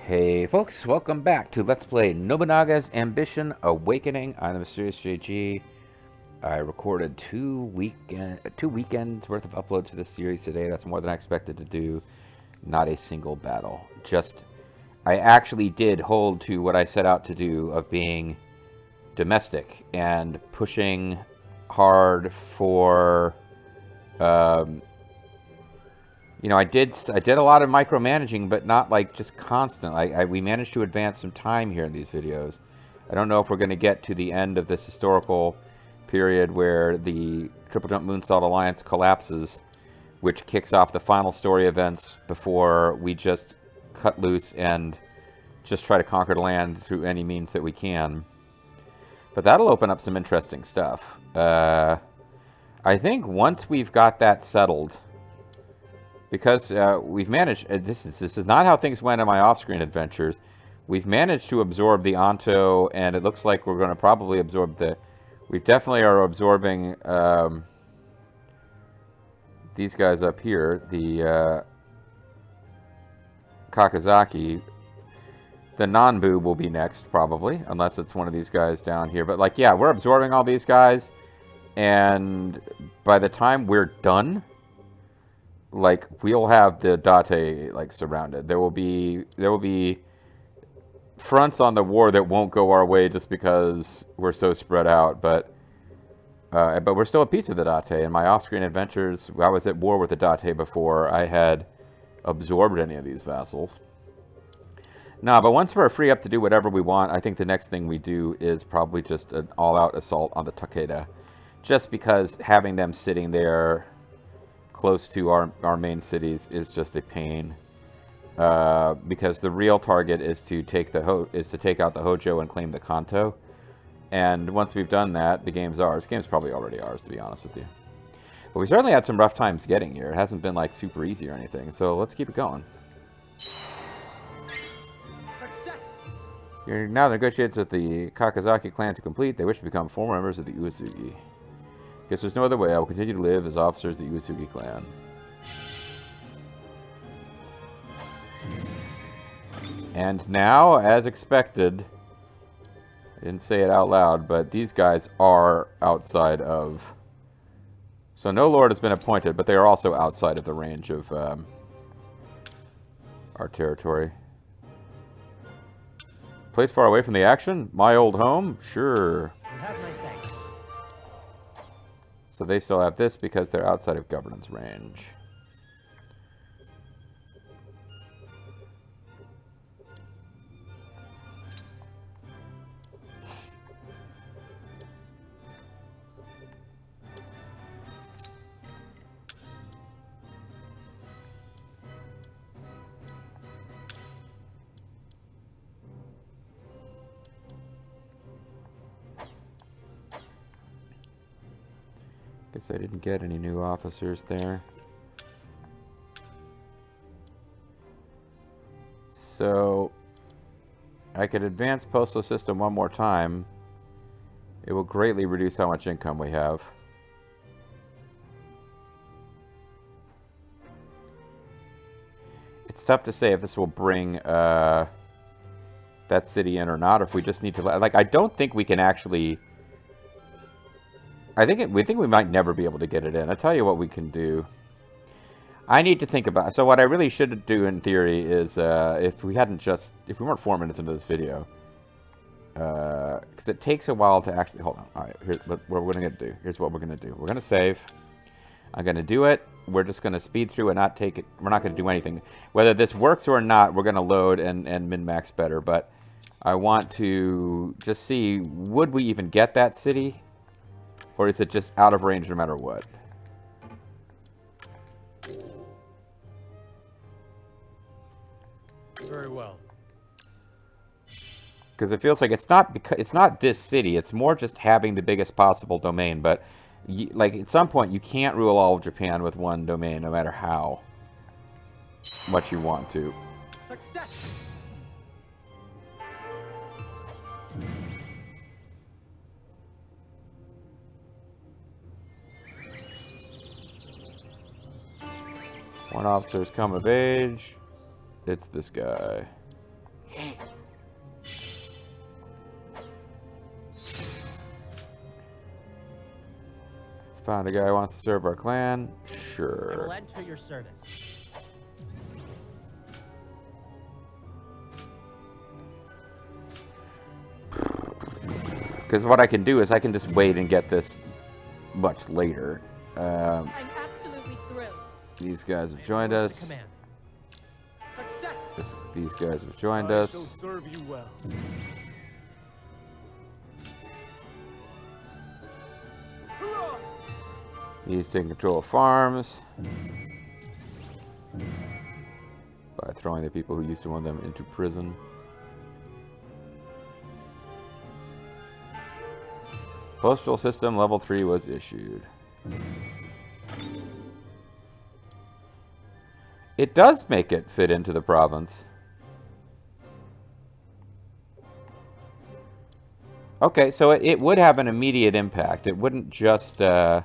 Hey folks, welcome back to Let's Play Nobunaga's Ambition Awakening. I'm the Mysterious JG. I recorded two weekends worth of uploads to this series today. That's more than I expected to do. Not a single battle. I actually did hold to what I set out to do of being domestic and pushing hard for I did a lot of micromanaging, but not like just constant. We managed to advance some time here in these videos. I don't know if we're going to get to the end of this historical period where the Triple Jump Moonsault Alliance collapses, which kicks off the final story events before we just cut loose and just try to conquer the land through any means that we can. But that'll open up some interesting stuff. I think once we've got that settled, because we've managed, this is not how things went in my off-screen adventures. We've managed to absorb the Anto, and it looks like we're going to probably absorb we definitely are absorbing these guys up here, the Kakazaki. The Nanbu will be next, probably, unless it's one of these guys down here. But, like, yeah, we're absorbing all these guys, and by the time we're done, like, we'll have the Date, like, surrounded. There will be fronts on the war that won't go our way just because we're so spread out, but we're still a piece of the Date. In my off-screen adventures, I was at war with the Date before I had absorbed any of these vassals. No, but once we're free up to do whatever we want, I think the next thing we do is probably just an all-out assault on the Takeda. Just because having them sitting there close to our main cities is just a pain. Because the real target is to take out the Hojo and claim the Kanto. And once we've done that, the game's ours. The game's probably already ours, to be honest with you. But we certainly had some rough times getting here. It hasn't been like super easy or anything, so let's keep it going. Success! You're now negotiates with the Kakazaki clan to complete. They wish to become former members of the Uesugi. Guess there's no other way. I will continue to live as officers of the Uesugi clan. And now, as expected, I didn't say it out loud, but these guys are outside of... So no lord has been appointed, but they are also outside of the range of our territory. Place far away from the action? My old home? Sure. You have my thanks. So they still have this because they're outside of governance range. Guess I didn't get any new officers there. So I could advance postal system one more time. It will greatly reduce how much income we have. It's tough to say if this will bring that city in or not, or if we just need to... Like, I don't think we can actually... we think we might never be able to get it in. I'll tell you what we can do. I need to think about... So what I really should do in theory is, if we weren't 4 minutes into this video, because it takes a while to actually... Hold on. All right, here's what we're going to do. Here's what we're going to do. We're going to save. I'm going to do it. We're just going to speed through and not take it. We're not going to do anything. Whether this works or not, we're going to load and min-max better. But I want to just see, would we even get that city? Or is it just out of range no matter what? Very well. Because it feels like it's not this city. It's more just having the biggest possible domain. But like at some point, you can't rule all of Japan with one domain, no matter how much you want to. Success! One officer's come of age. It's this guy. Found a guy who wants to serve our clan. I will Sure. enter your service. Because what I can do is I can just wait and get this much later. I'm absolutely thrilled. These guys have I am joined yours to us. command. Success. These guys have joined I us. shall serve you well. Hurrah! He's taking control of farms by throwing the people who used to own them into prison. Postal system level 3 was issued. It does make it fit into the province. Okay, so it would have an immediate impact. It wouldn't just... Although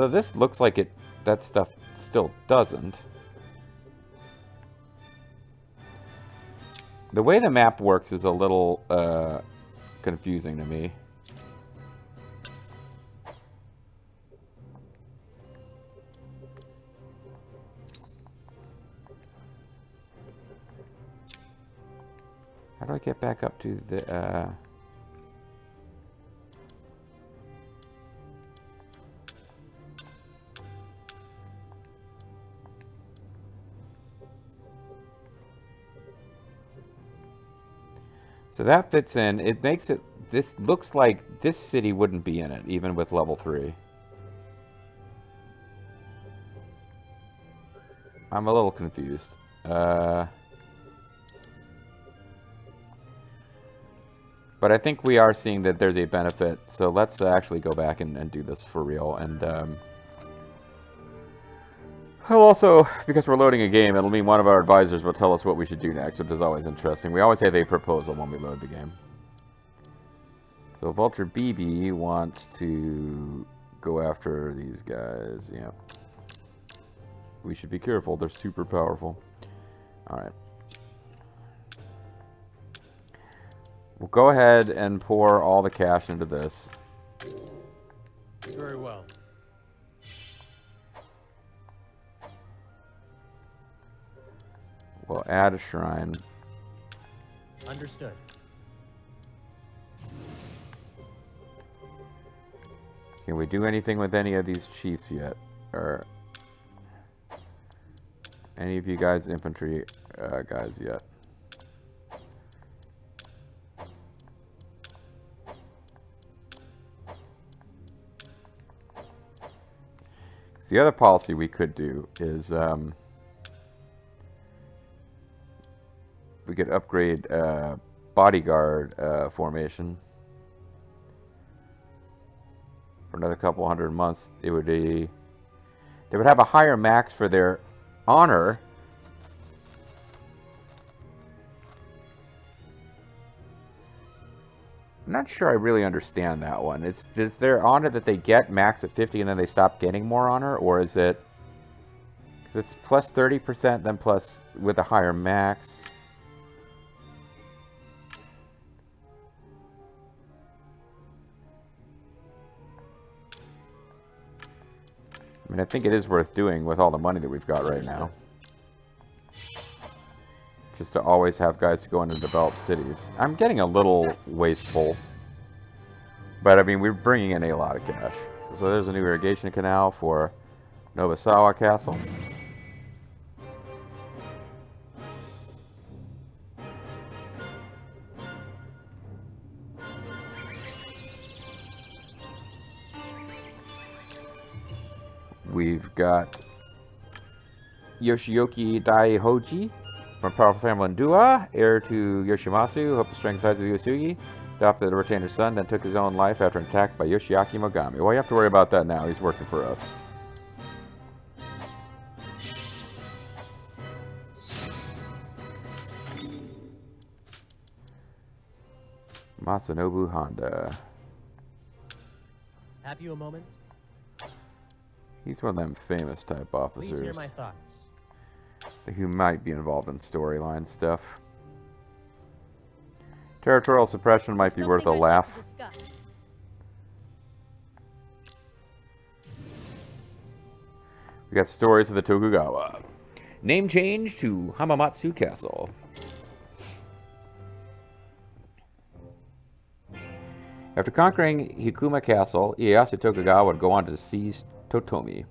this looks like it, that stuff still doesn't. The way the map works is a little confusing to me. How do I get back up to the... So that fits in. It makes it... This looks like this city wouldn't be in it, even with level 3. I'm a little confused. But I think we are seeing that there's a benefit. So let's actually go back and do this for real. And I'll also, because we're loading a game, it'll mean one of our advisors will tell us what we should do next, which is always interesting. We always have a proposal when we load the game. So Vulture BB wants to go after these guys. Yeah. We should be careful. They're super powerful. Alright. We'll go ahead and pour all the cash into this. Very well. We'll add a shrine. Understood. Can we do anything with any of these chiefs yet? Or any of you guys infantry guys yet? The other policy we could do is we could upgrade bodyguard formation for another couple hundred months. It would be, they would have a higher max for their honor. I'm not sure I really understand that one. Is their honor that they get max at 50 and then they stop getting more honor, or is it because it's plus 30% then plus with a higher max? I mean, I think it is worth doing with all the money that we've got right now. Just to always have guys to go into developed cities. I'm getting a little wasteful. But, I mean, we're bringing in a lot of cash. So there's a new irrigation canal for Nobunaga Castle. We've got Yoshioki Daihoji from powerful family in Dua, heir to Yoshimasu, hope to strengthen ties with Yosugi, adopted the retainer's son, then took his own life after an attack by Yoshiaki Mogami. Well, you have to worry about that now. He's working for us. Masanobu Honda. Have you a moment? He's one of them famous type Please hear officers my thoughts. who might be involved in storyline stuff. Territorial suppression might be worth a Something I'd like to laugh. discuss. We got stories of the Tokugawa. Name change to Hamamatsu Castle. After conquering Hikuma Castle, Ieyasu Tokugawa would go on to seize Totomi.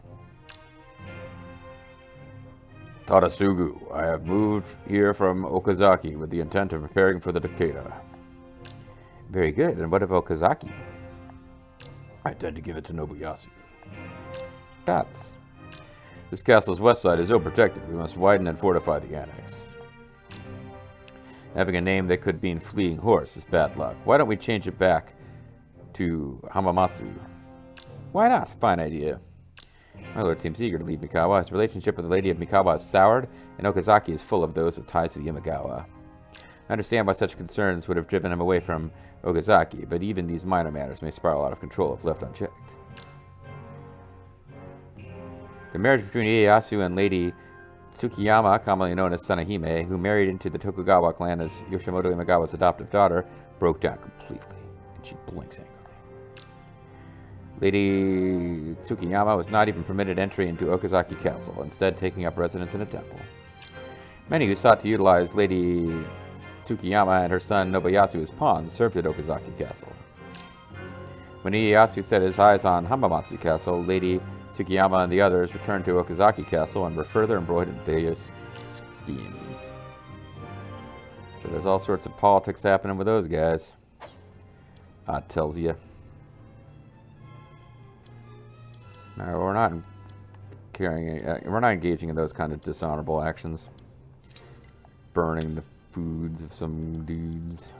Tadasugu, I have moved here from Okazaki with the intent of preparing for the Takeda. Very good. And what of Okazaki? I intend to give it to Nobuyasu. That's. This castle's west side is ill protected. We must widen and fortify the annex. Having a name that could mean fleeing horse is bad luck. Why don't we change it back to Hamamatsu? Why not? Fine idea. My lord seems eager to leave Mikawa. His relationship with the Lady of Mikawa is soured, and Okazaki is full of those with ties to the Imagawa. I understand why such concerns would have driven him away from Okazaki, but even these minor matters may spiral out of control if left unchecked. The marriage between Ieyasu and Lady Tsukiyama, commonly known as Sanahime, who married into the Tokugawa clan as Yoshimoto Imagawa's adoptive daughter, broke down completely, and she blinks angrily. Lady Tsukiyama was not even permitted entry into Okazaki Castle, instead taking up residence in a temple. Many who sought to utilize Lady Tsukiyama and her son Nobuyasu as pawns served at Okazaki Castle. When Ieyasu set his eyes on Hamamatsu Castle, Lady Tsukiyama and the others returned to Okazaki Castle and were further embroiled in various schemes. So there's all sorts of politics happening with those guys. Tells you. No, we're not engaging in those kind of dishonorable actions. Burning the foods of some dudes.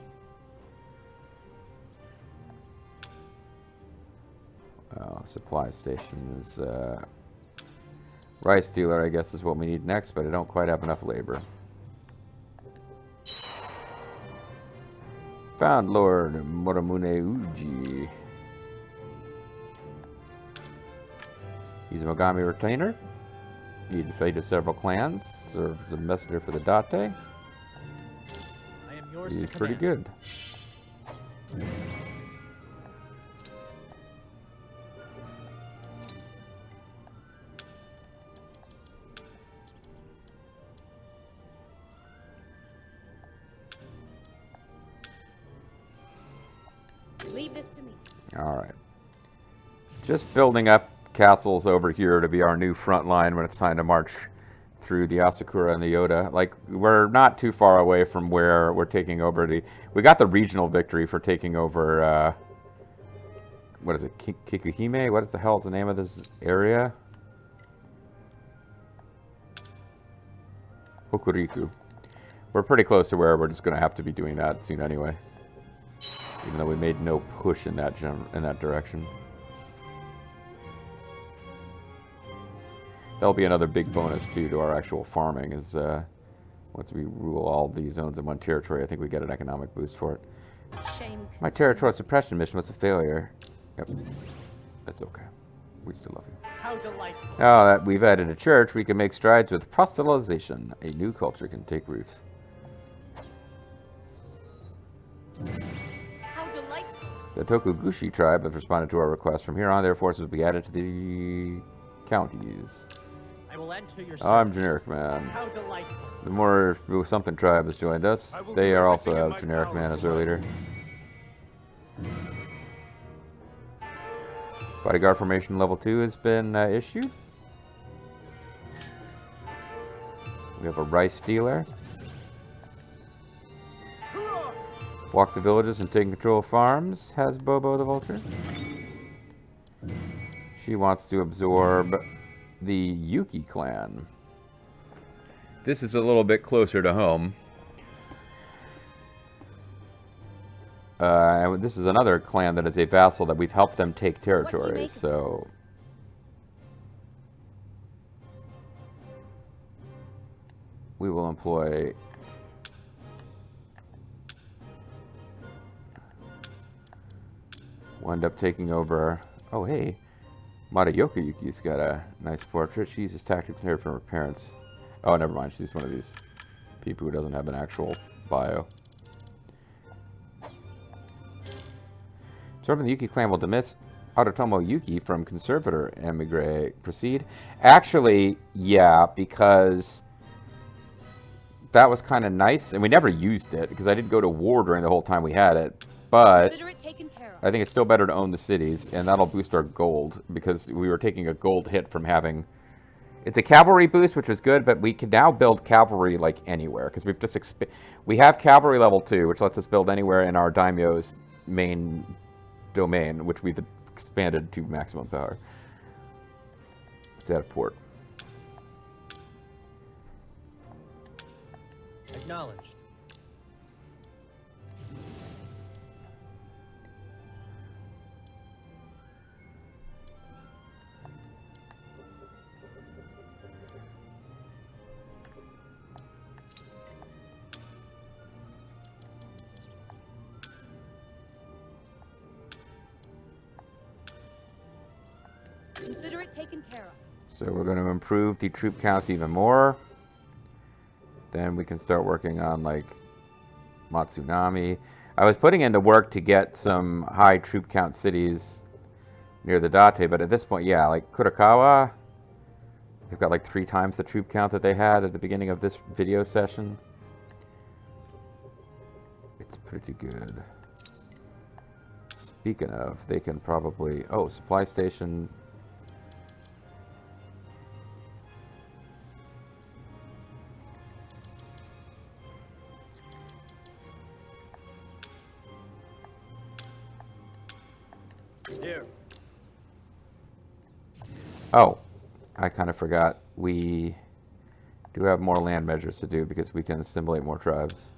Supply station is rice dealer, I guess, is what we need next, but I don't quite have enough labor. Found Lord Moramune Uji. He's a Mogami retainer. He defeated several clans. Serves as a messenger for the Date. I am yours He's to pretty command. good. Leave this to me. Alright. Just building up castles over here to be our new front line when it's time to march through the Asakura and the Yoda. Like, we're not too far away from where we're taking over the... We got the regional victory for taking over, what is it? Kikuhime? What the hell is the name of this area? Hokuriku. We're pretty close to where we're just going to have to be doing that soon anyway. Even though we made no push in that direction. That'll be another big bonus too to our actual farming is once we rule all these zones in one territory, I think we get an economic boost for it. Shame. My territorial suppression mission was a failure. Yep. That's okay. We still love you. How delightful. Now that we've added a church, we can make strides with proselytization. A new culture can take root. How delightful. The Tokugushi tribe have responded to our request. From here on, their forces will be added to the counties. I will enter your service. I'm generic man. How delightful. The more something tribe has joined us. They are also everything in have my generic power man as to their leader. Bodyguard formation level 2 has been issued. We have a rice dealer. Walk the villages and take control of farms, has Bobo the Vulture. She wants to absorb the Yuki clan. This is a little bit closer to home. And this is another clan that is a vassal that we've helped them take territories, so... We will employ We'll end up taking over... Oh, hey. Matayoka Yuki's got a nice portrait. She uses tactics inherited from her parents. Oh, never mind. She's one of these people who doesn't have an actual bio. Absorbing the Yuki clan will dismiss Harutomo Yuki from conservator emigre. Proceed. Actually, yeah, because that was kind of nice, and we never used it because I didn't go to war during the whole time we had it. But Consider it taken care of. I think it's still better to own the cities, and that'll boost our gold because we were taking a gold hit from having. It's a cavalry boost, which is good, but we can now build cavalry like anywhere because we've just we have cavalry level 2, which lets us build anywhere in our daimyo's main domain, which we've expanded to maximum power. It's at a port. Acknowledged. Consider it taken care of. So we're going to improve the troop counts even more. Then we can start working on, like, Matsunami. I was putting in the work to get some high troop count cities near the Date, but at this point, yeah, like Kurakawa, they've got like 3 times the troop count that they had at the beginning of this video session. It's pretty good. Speaking of, they can probably... Oh, supply station... Here. Oh, I kind of forgot. We do have more land measures to do because we can assimilate more tribes.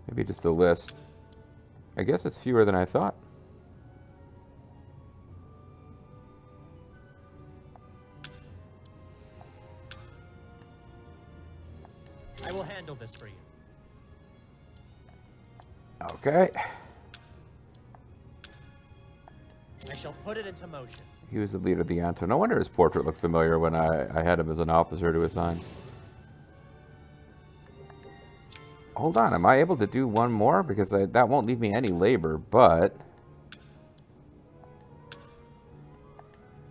Maybe just a list. I guess it's fewer than I thought. I will handle this for you. Okay. I shall put it into motion. He was the leader of the Anto. No wonder his portrait looked familiar when I had him as an officer to assign. Hold on, am I able to do one more? Because that won't leave me any labor, but...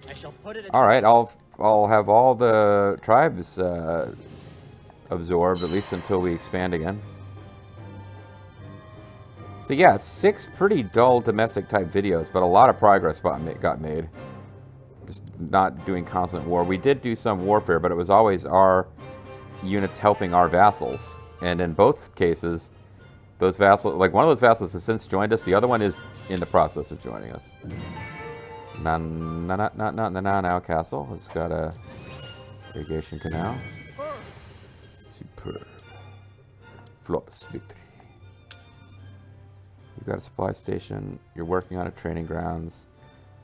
I shall put it into Alright, I'll have all the tribes absorbed, at least until we expand again. So yeah, 6 pretty dull domestic type videos, but a lot of progress got made. Just not doing constant war. We did do some warfare, but it was always our units helping our vassals. And in both cases, those vassals, like one of those vassals has since joined us, the other one is in the process of joining us. Now Castle has got a irrigation canal. Superb. Flawless victory. You've got a supply station. You're working on a training grounds,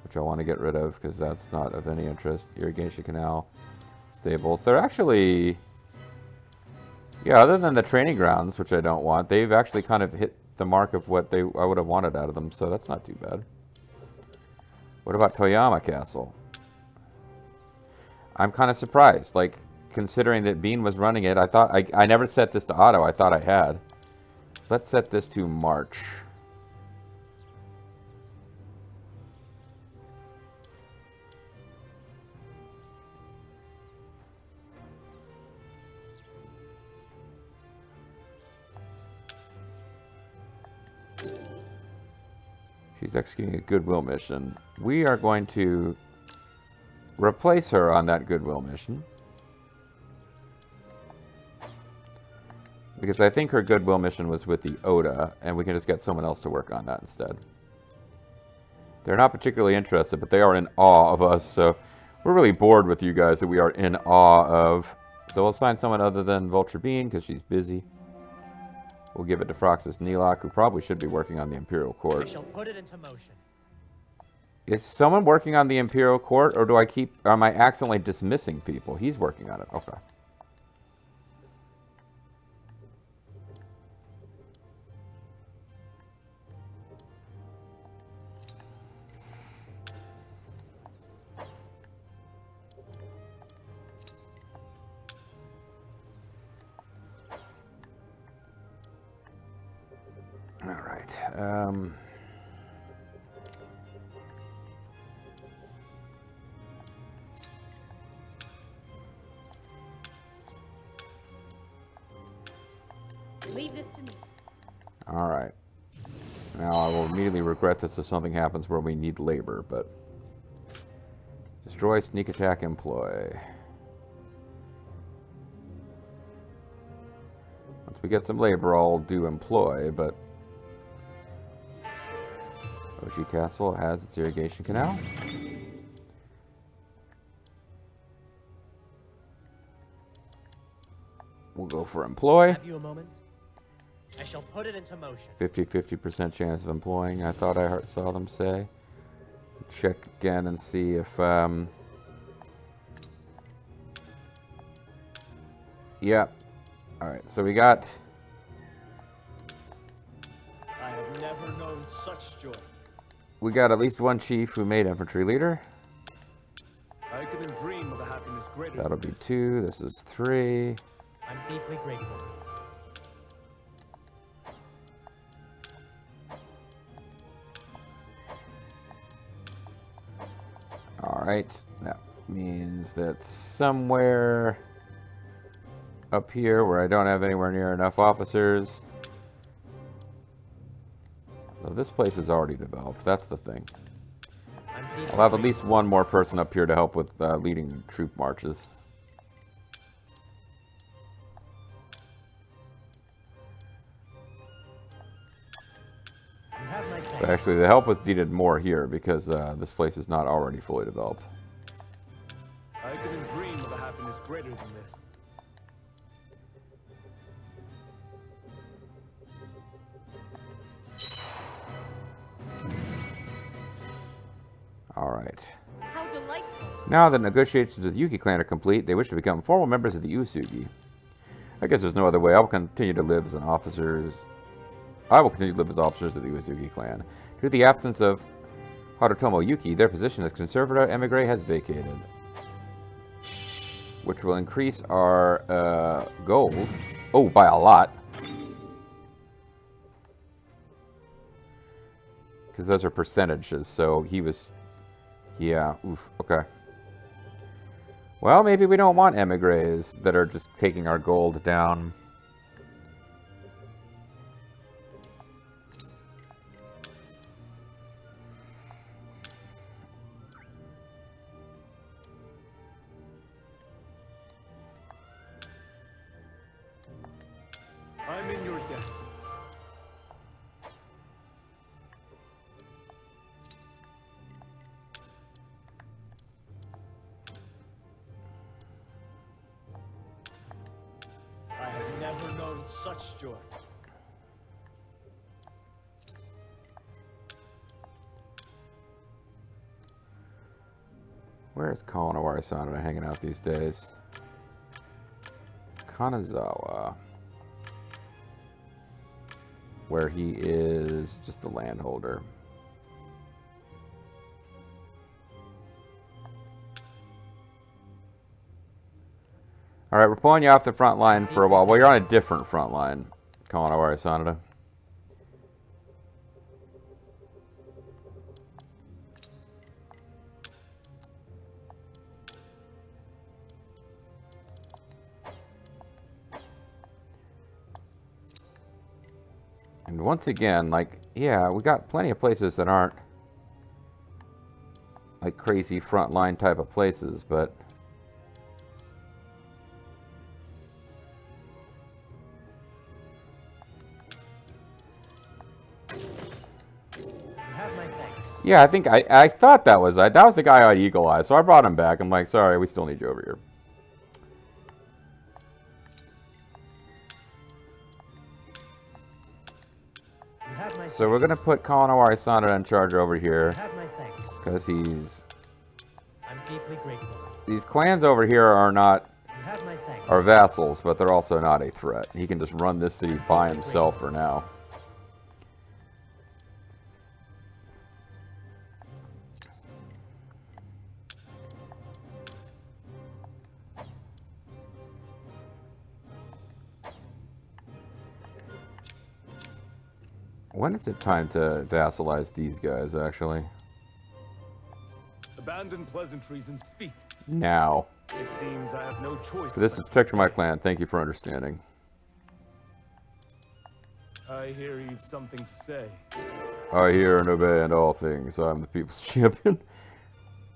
which I want to get rid of because that's not of any interest. Irrigation canal. Stables. They're actually... Yeah, other than the training grounds, which I don't want, they've actually kind of hit the mark of what I would have wanted out of them, so that's not too bad. What about Toyama Castle? I'm kind of surprised, like, considering that Bean was running it. I thought, I never set this to auto, I thought I had. Let's set this to March. She's executing a goodwill mission. We are going to replace her on that goodwill mission. Because I think her goodwill mission was with the Oda, and we can just get someone else to work on that instead. They're not particularly interested, but they are in awe of us, so we're really bored with you guys that we are in awe of. So we'll assign someone other than Vulture Bean, because she's busy. We'll give it to Froxus Neelok, who probably should be working on the Imperial Court. I shall put it into motion. Is someone working on the Imperial Court, or or am I accidentally dismissing people? He's working on it. Okay. All right. Leave this to me. All right. Now I will immediately regret this if something happens where we need labor, but destroy, sneak attack, employ. Once we get some labor, I'll do employ, but Oshi Castle has its irrigation canal. We'll go for employ. Have you a moment? I shall put it into motion. 50% chance of employing, I thought I saw them say. Check again and see if, yeah. Alright, so we got... I have never known such joy. We got at least one chief who made infantry leader. I couldn't dream of a happiness greater That'll than be this. 2, this is 3. I'm deeply grateful. Alright, that means that somewhere up here where I don't have anywhere near enough officers. So this place is already developed, that's the thing. I'm deeply I'll have at grateful. least one more person up here to help with leading troop marches. You have my thanks. But actually, the help was needed more here because this place is not already fully developed. I couldn't dream of a happiness greater than this. Alright. How delightful. Now that negotiations with Yuki clan are complete, they wish to become formal members of the Usugi. I guess there's no other way. I will continue to live as officers of the Usugi clan. Due to the absence of Harutomo Yuki, their position as conservative emigre has vacated, which will increase our gold. Oh, by a lot. Because those are percentages, so he was... Yeah, oof, okay. Well, maybe we don't want emigres that are just taking our gold down. I'm in your debt. I have never known such joy. Where is Kawanawari-san hanging out these days? Kanazawa. Where he is just a landholder. Alright, we're pulling you off the front line for a while. Well, you're on a different front line, Kawanawari-Sanada. And once again, like, yeah, we got plenty of places that aren't like crazy frontline type of places, but You have my thanks. yeah, I think I thought that was the guy I had Eagle Eye, so I brought him back. I'm like, sorry, we still need you over here. You have my So we're gonna put Kawanawari-Sanada in charge over You here. have my thanks. Because he's... I'm deeply grateful. These clans over here are not... You have my thanks. are vassals, but they're also not a threat. He can just run this city by himself for now. When is it time to vassalize these guys, actually? Abandon pleasantries and speak. Now. It seems I have no choice. This is Protector My Clan. Thank you for understanding. I hear you've something to say. I hear and obey in all things. I'm the people's champion.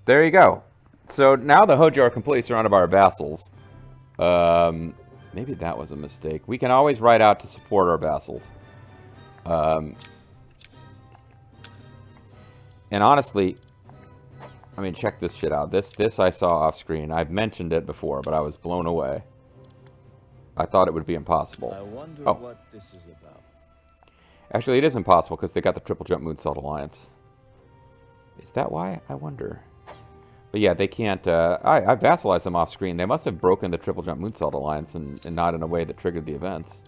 There you go. So now the Hojo are completely surrounded by our vassals. Maybe that was a mistake. We can always write out to support our vassals. And honestly, I mean, check this shit out. This I saw off screen. I've mentioned it before, but I was blown away. I thought it would be impossible. I wonder what this is about. Actually, it is impossible because they got the Triple Jump Moonsault Alliance. Is that why? I wonder. But yeah, they can't... I vassalized them off screen. They must have broken the Triple Jump Moonsault Alliance and not in a way that triggered the events.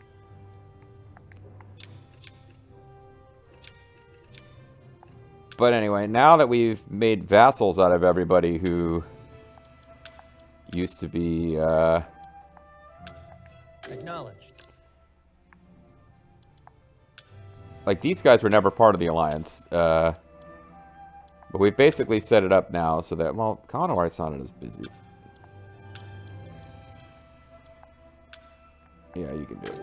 But anyway, now that we've made vassals out of everybody who used to be... Acknowledged. Like, these guys were never part of the Alliance. But we've basically set it up now so that, well, Kanawari's not as busy. Yeah, you can do it.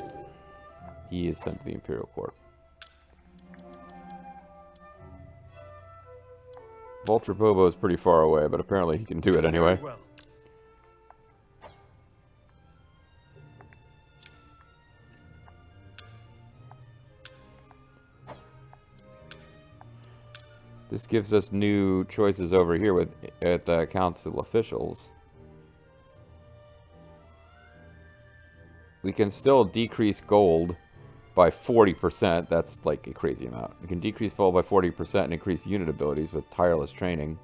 He is sent to the Imperial Court. Vulture Bobo is pretty far away, but apparently he can do it anyway. Well, This gives us new choices over here with at the council officials. We can still decrease gold by 40%. That's like a crazy amount. We can decrease gold by 40% and increase unit abilities with tireless training.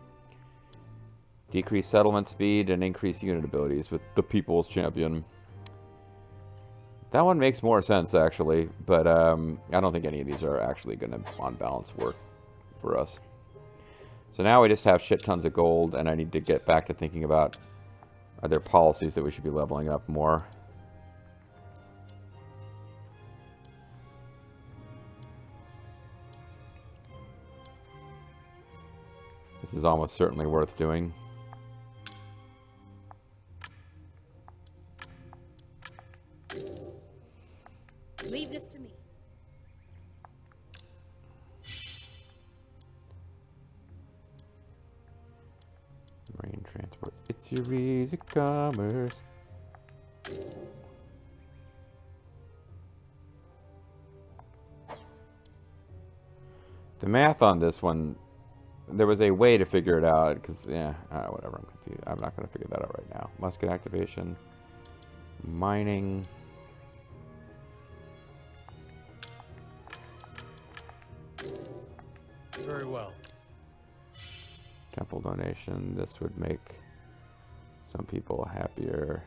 Decrease settlement speed and increase unit abilities with the People's Champion. That one makes more sense, actually, but I don't think any of these are actually going to, on balance, work for us. So now we just have shit tons of gold, and I need to get back to thinking about, are there policies that we should be leveling up more? This is almost certainly worth doing. Leave this to me. Marine transport. It's your easy commerce. The math on this one, there was a way to figure it out, because, yeah, whatever, I'm confused. I'm not going to figure that out right now. Musket activation, mining. Very well. Temple donation. This would make some people happier.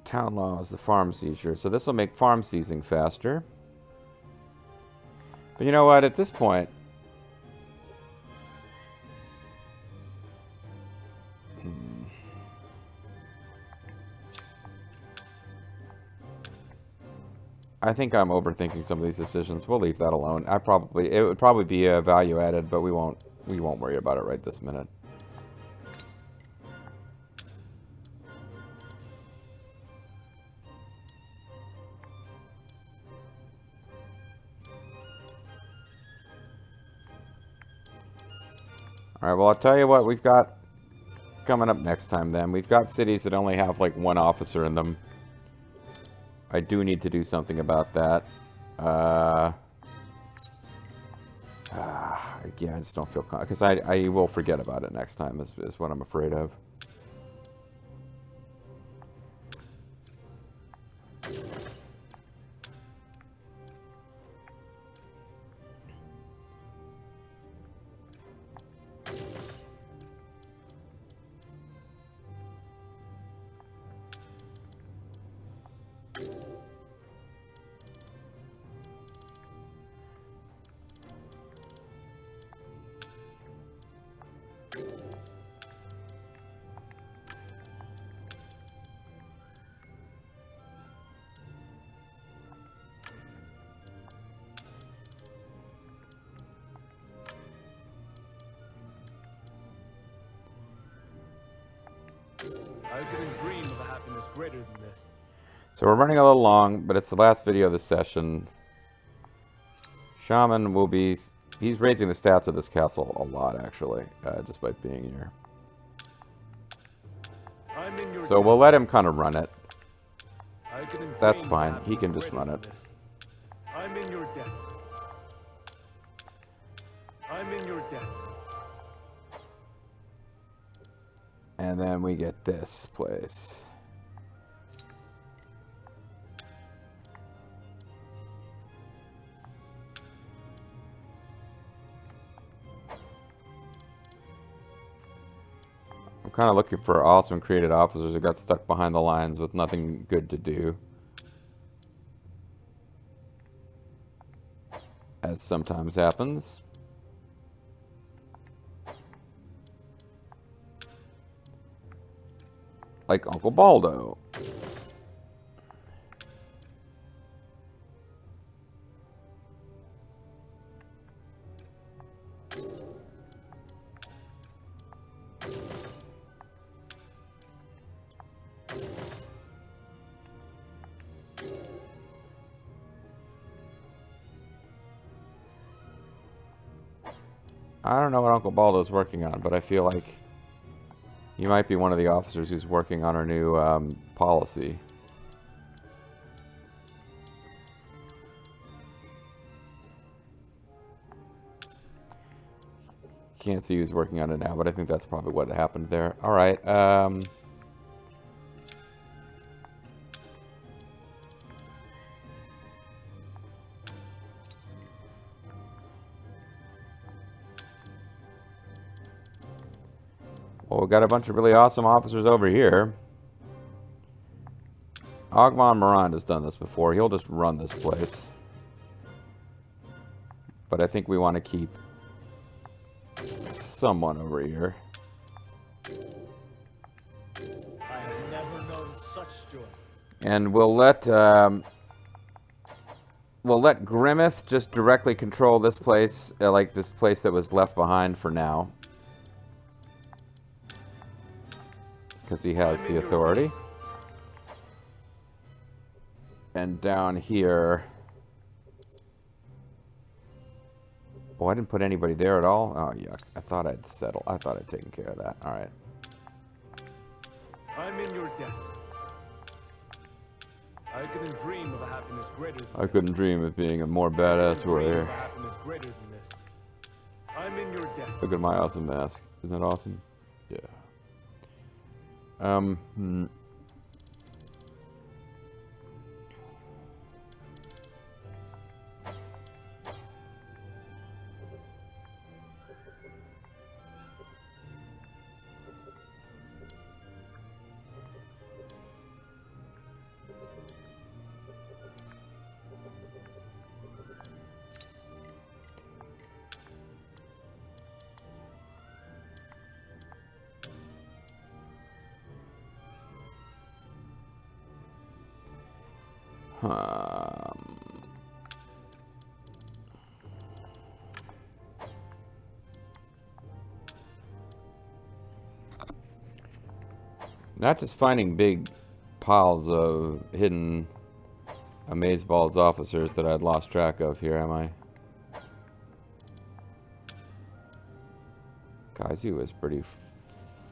Town laws, the farm seizure. So this will make farm seizing faster. But you know what? At this point, I think I'm overthinking some of these decisions. We'll leave that alone. It would probably be a value added, but we won't worry about it right this minute. Alright, well, I'll tell you what we've got coming up next time then. We've got cities that only have like one officer in them. I do need to do something about that. Yeah, I just don't feel because I will forget about it next time is what I'm afraid of. I couldn't dream of a happiness greater than this. So we're running a little long, but it's the last video of the session. Shaman will be... He's raising the stats of this castle a lot, actually, just by being here. I'm in your So we'll let him kind of run it. I couldn't That's dream of fine. He happiness can just greater run than it. this. I'm in your debt. I'm in your debt. And then we get this place. I'm kind of looking for awesome created officers who got stuck behind the lines with nothing good to do. As sometimes happens. Like Uncle Baldo. I don't know what Uncle Baldo's working on, but I feel like he might be one of the officers who's working on our new policy. Can't see who's working on it now, but I think that's probably what happened there. All right. Well, we've got a bunch of really awesome officers over here. Ogmon Miranda's done this before. He'll just run this place. But I think we want to keep someone over here. I have never known such joy. And we'll let Grimmeth just directly control this place, like this place that was left behind for now. Because he has the authority. And down here... Oh, I didn't put anybody there at all? Oh, yuck. I thought I'd settle. I thought I'd taken care of that. Alright. I'm in your debt. I couldn't dream of a happiness greater than I couldn't dream of being a more badass warrior. happiness greater than this. I'm in your debt. Look at my awesome mask. Isn't that awesome? Yeah. Not just finding big piles of hidden Amazeballs officers that I'd lost track of here, am I? Kaizu was pretty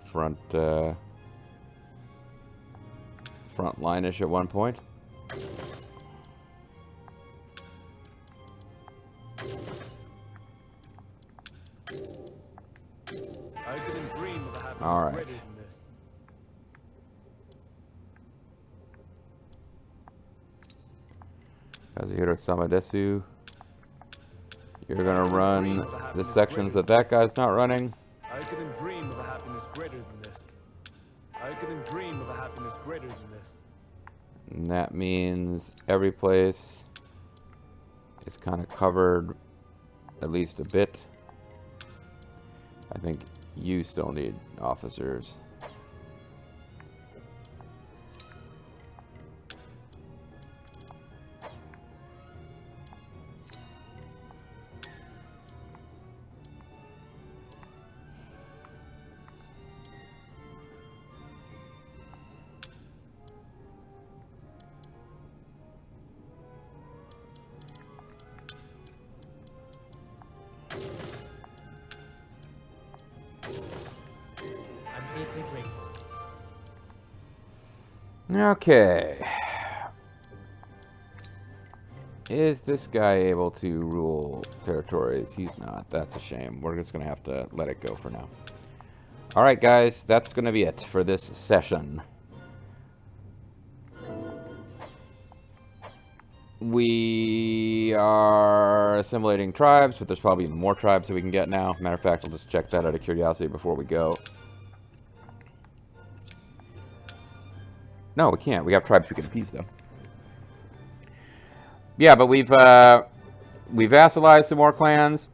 front line-ish at one point. I couldn't dream of a happiness All right. greater than this. Kazuhiro Samadesu. You're gonna run the sections that guy's not running. I couldn't dream of a happiness greater than this. I couldn't dream of a happiness greater than this. And that means every place is kind of covered at least a bit. I think you still need officers. Okay. Is this guy able to rule territories? He's not. That's a shame. We're just going to have to let it go for now. All right, guys. That's going to be it for this session. We are assimilating tribes, but there's probably more tribes that we can get now. Matter of fact, I'll just check that out of curiosity before we go. No, we can't. We have tribes we can appease, though. Yeah, but we've vassalized some more clans.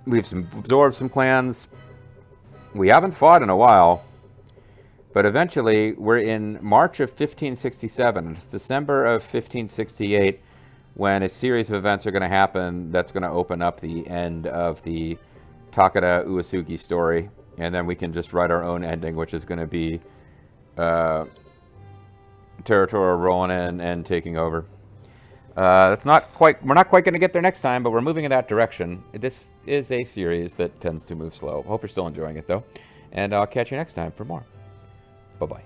We've absorbed some clans. We haven't fought in a while. But eventually, we're in March of 1567. It's December of 1568 when a series of events are going to happen that's going to open up the end of the Takeda Uesugi story. And then we can just write our own ending, which is going to be territorial rolling in and taking over. That's not quite. We're not quite going to get there next time, but we're moving in that direction. This is a series that tends to move slow. Hope you're still enjoying it, though. And I'll catch you next time for more. Bye-bye.